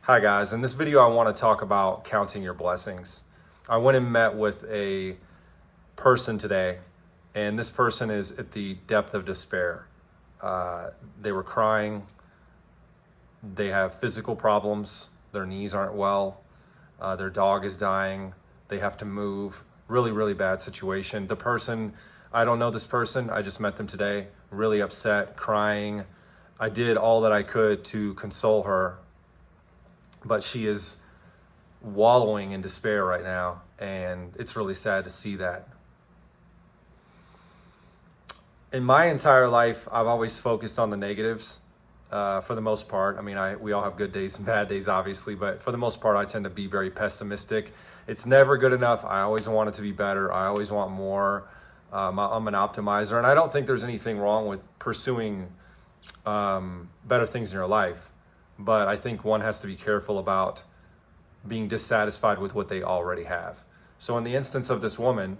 Hi guys, in this video I want to talk about counting your blessings. I went and met with a person today, and this person is at the depth of despair. They were crying, they have physical problems, their knees aren't well, their dog is dying, they have to move, really bad situation. The person, I don't know this person, I just met them today, really upset, crying. I did all that I could to console her, but she is wallowing in despair right now, and it's really sad to see that. In my entire life, I've always focused on the negatives for the most part. I mean, we all have good days and bad days, obviously, but for the most part, I tend to be very pessimistic. It's never good enough. I always want it to be better. I always want more. I'm an optimizer, and I don't think there's anything wrong with pursuing better things in your life. But I think one has to be careful about being dissatisfied with what they already have. So in the instance of this woman,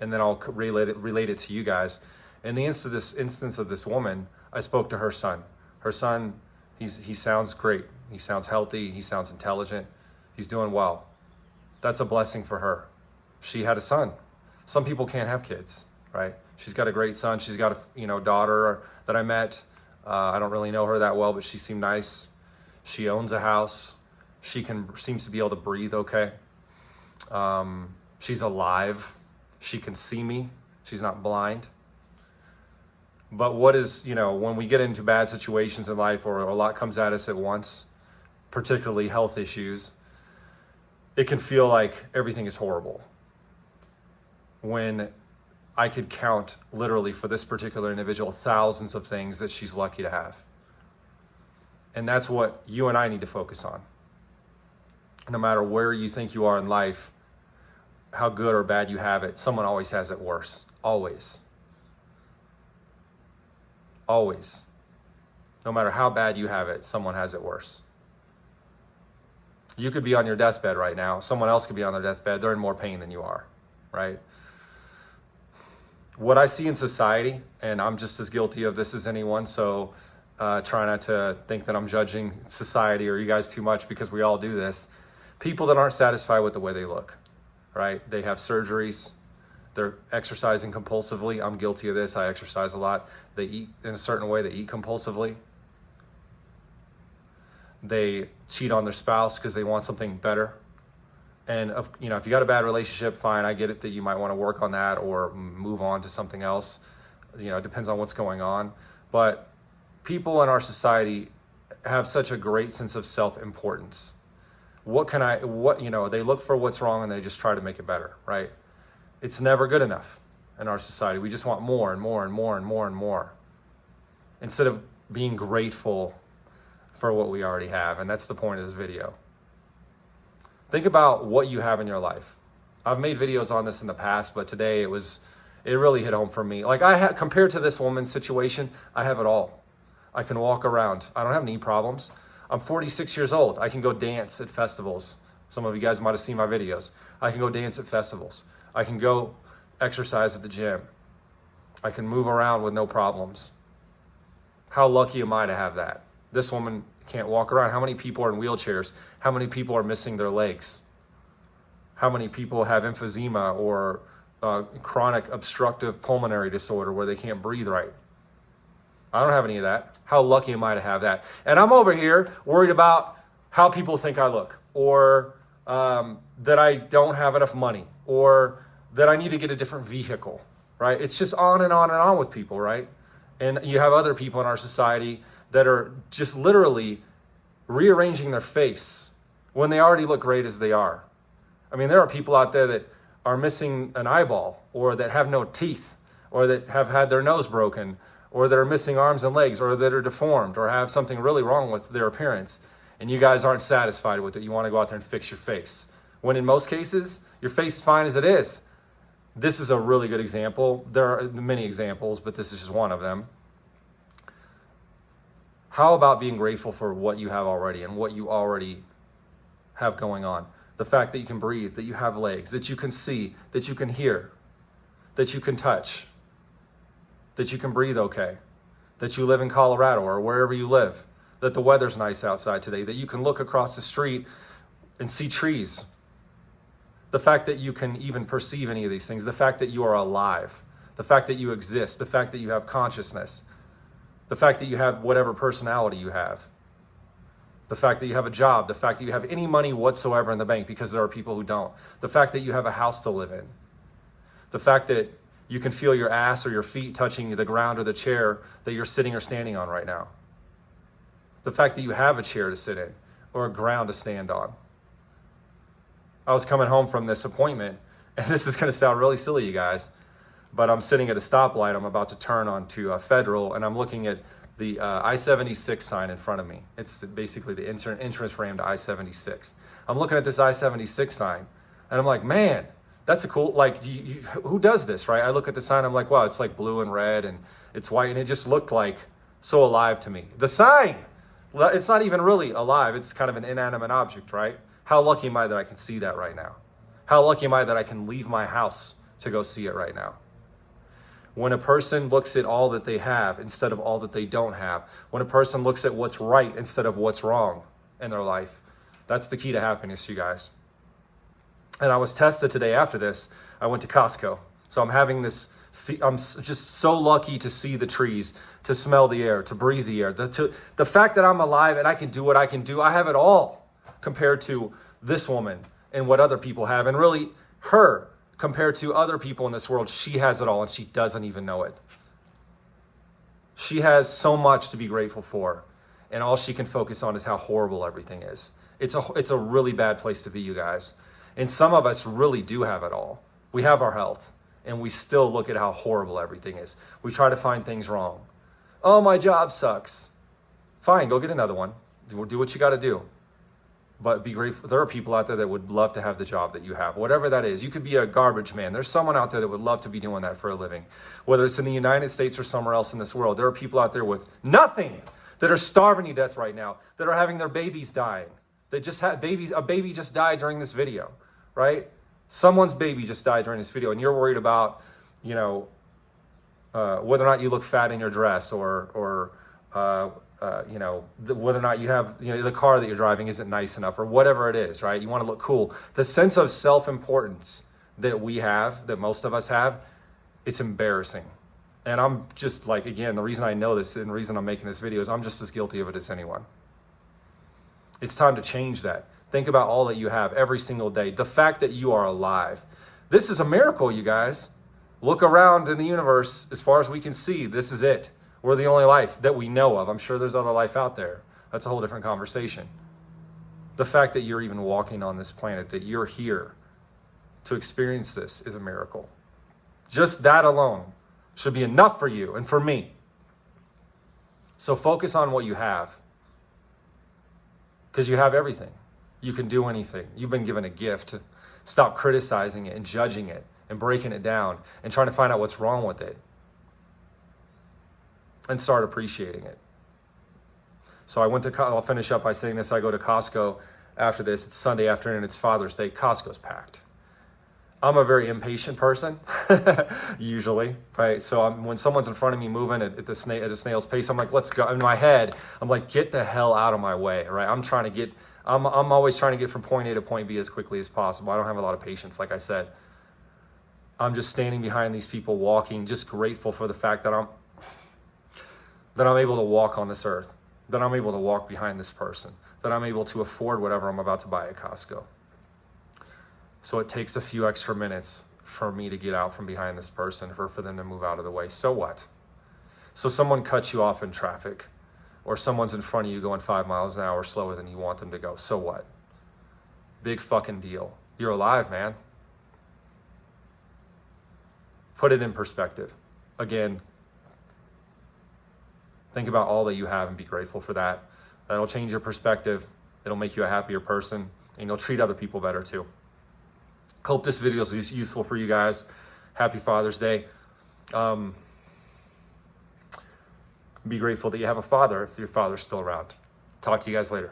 and then I'll relate it to you guys. In the instance of this woman, I spoke to her son. Her son, he sounds great. He sounds healthy. He sounds intelligent. He's doing well. That's a blessing for her. She had a son. Some people can't have kids, right? She's got a great son. She's got a daughter that I met. I don't really know her that well, but she seemed nice. She owns a house. She seems to be able to breathe okay. She's alive. She can see me. She's not blind. But when we get into bad situations in life or a lot comes at us at once, particularly health issues, it can feel like everything is horrible. When I could count literally for this particular individual thousands of things that she's lucky to have. And that's what you and I need to focus on. No matter where you think you are in life, how good or bad you have it, someone always has it worse. Always. Always. No matter how bad you have it, someone has it worse. You could be on your deathbed right now. Someone else could be on their deathbed. They're in more pain than you are, right? What I see in society, and I'm just as guilty of this as anyone, so try not to think that I'm judging society or you guys too much, because we all do this. People that aren't satisfied with the way they look, right? They have surgeries. They're exercising compulsively. I'm guilty of this. I exercise a lot. They eat in a certain way. They eat compulsively. They cheat on their spouse because they want something better. And if you got a bad relationship, fine. I get it that you might want to work on that or move on to something else. It depends on what's going on. But people in our society have such a great sense of self-importance. They look for what's wrong and they just try to make it better, right? It's never good enough in our society. We just want more and more and more and more and more, instead of being grateful for what we already have. And that's the point of this video. Think about what you have in your life. I've made videos on this in the past, but today it really hit home for me. Like compared to this woman's situation, I have it all. I can walk around. I don't have knee problems. I'm 46 years old. I can go dance at festivals. Some of you guys might have seen my videos. I can go dance at festivals. I can go exercise at the gym. I can move around with no problems. How lucky am I to have that? This woman can't walk around. How many people are in wheelchairs? How many people are missing their legs? How many people have emphysema or chronic obstructive pulmonary disorder where they can't breathe right? I don't have any of that. How lucky am I to have that? And I'm over here worried about how people think I look, or that I don't have enough money, or that I need to get a different vehicle, right? It's just on and on and on with people, right? And you have other people in our society that are just literally rearranging their face when they already look great as they are. I mean, there are people out there that are missing an eyeball, or that have no teeth, or that have had their nose broken, or that are missing arms and legs, or that are deformed, or have something really wrong with their appearance. And you guys aren't satisfied with it. You want to go out there and fix your face. When in most cases, your face is fine as it is. This is a really good example. There are many examples, but this is just one of them. How about being grateful for what you have already and what you already have going on? The fact that you can breathe, that you have legs, that you can see, that you can hear, that you can touch, that you can breathe okay, that you live in Colorado or wherever you live, that the weather's nice outside today, that you can look across the street and see trees. The fact that you can even perceive any of these things, the fact that you are alive, the fact that you exist, the fact that you have consciousness, the fact that you have whatever personality you have, the fact that you have a job, the fact that you have any money whatsoever in the bank, because there are people who don't, the fact that you have a house to live in, the fact that you can feel your ass or your feet touching the ground or the chair that you're sitting or standing on right now, the fact that you have a chair to sit in or a ground to stand on. I was coming home from this appointment, and this is going to sound really silly, you guys, but I'm sitting at a stoplight. I'm about to turn onto Federal, and I'm looking at the I-76 sign in front of me. It's basically the entrance ramp to I-76. I'm looking at this I-76 sign, and I'm like, man, that's a cool, like, who does this, right? I look at the sign, I'm like, wow, it's like blue and red, and it's white, and it just looked like so alive to me. The sign, it's not even really alive. It's kind of an inanimate object, right? How lucky am I that I can see that right now? How lucky am I that I can leave my house to go see it right now? When a person looks at all that they have instead of all that they don't have, when a person looks at what's right instead of what's wrong in their life, that's the key to happiness, you guys. And I was tested today after this. I went to Costco. So I'm having this, I'm just so lucky to see the trees, to smell the air, to breathe the air. The fact that I'm alive and I can do what I can do, I have it all compared to this woman and what other people have. And really her compared to other people in this world, she has it all and she doesn't even know it. She has so much to be grateful for, and all she can focus on is how horrible everything is. It's a really bad place to be, you guys. And some of us really do have it all. We have our health, and we still look at how horrible everything is. We try to find things wrong. Oh, my job sucks. Fine, go get another one. Do what you got to do. But be grateful. There are people out there that would love to have the job that you have, whatever that is. You could be a garbage man. There's someone out there that would love to be doing that for a living. Whether it's in the United States or somewhere else in this world, there are people out there with nothing that are starving to death right now, that are having their babies dying. They just had babies. A baby just died during this video, right? Someone's baby just died during this video, and you're worried about, whether or not you look fat in your dress, or whether or not you have, the car that you're driving isn't nice enough, or whatever it is, right? You want to look cool. The sense of self-importance that we have, that most of us have, it's embarrassing. And I'm just like, again, the reason I know this and the reason I'm making this video is I'm just as guilty of it as anyone. It's time to change that. Think about all that you have every single day. The fact that you are alive. This is a miracle, you guys. Look around in the universe. As far as we can see, this is it. We're the only life that we know of. I'm sure there's other life out there. That's a whole different conversation. The fact that you're even walking on this planet, that you're here to experience this, is a miracle. Just that alone should be enough for you and for me. So focus on what you have, because you have everything. You can do anything. You've been given a gift. Stop criticizing it and judging it and breaking it down and trying to find out what's wrong with it, and start appreciating it. So I'll finish up by saying this. I go to Costco after this. It's Sunday afternoon. It's Father's Day. Costco's packed. I'm a very impatient person, usually, right? So when someone's in front of me moving at a snail's pace, I'm like, let's go. In my head, I'm like, get the hell out of my way, right? I'm always trying to get from point A to point B as quickly as possible. I don't have a lot of patience, like I said. I'm just standing behind these people walking, just grateful for the fact that I'm able to walk on this earth, that I'm able to walk behind this person, that I'm able to afford whatever I'm about to buy at Costco. So it takes a few extra minutes for me to get out from behind this person, for them to move out of the way. So what? So someone cuts you off in traffic, or someone's in front of you going 5 miles an hour slower than you want them to go. So what? Big fucking deal. You're alive, man. Put it in perspective. Again, think about all that you have and be grateful for that. That'll change your perspective. It'll make you a happier person, and you'll treat other people better too. Hope this video is useful for you guys. Happy Father's Day. Be grateful that you have a father if your father's still around. Talk to you guys later.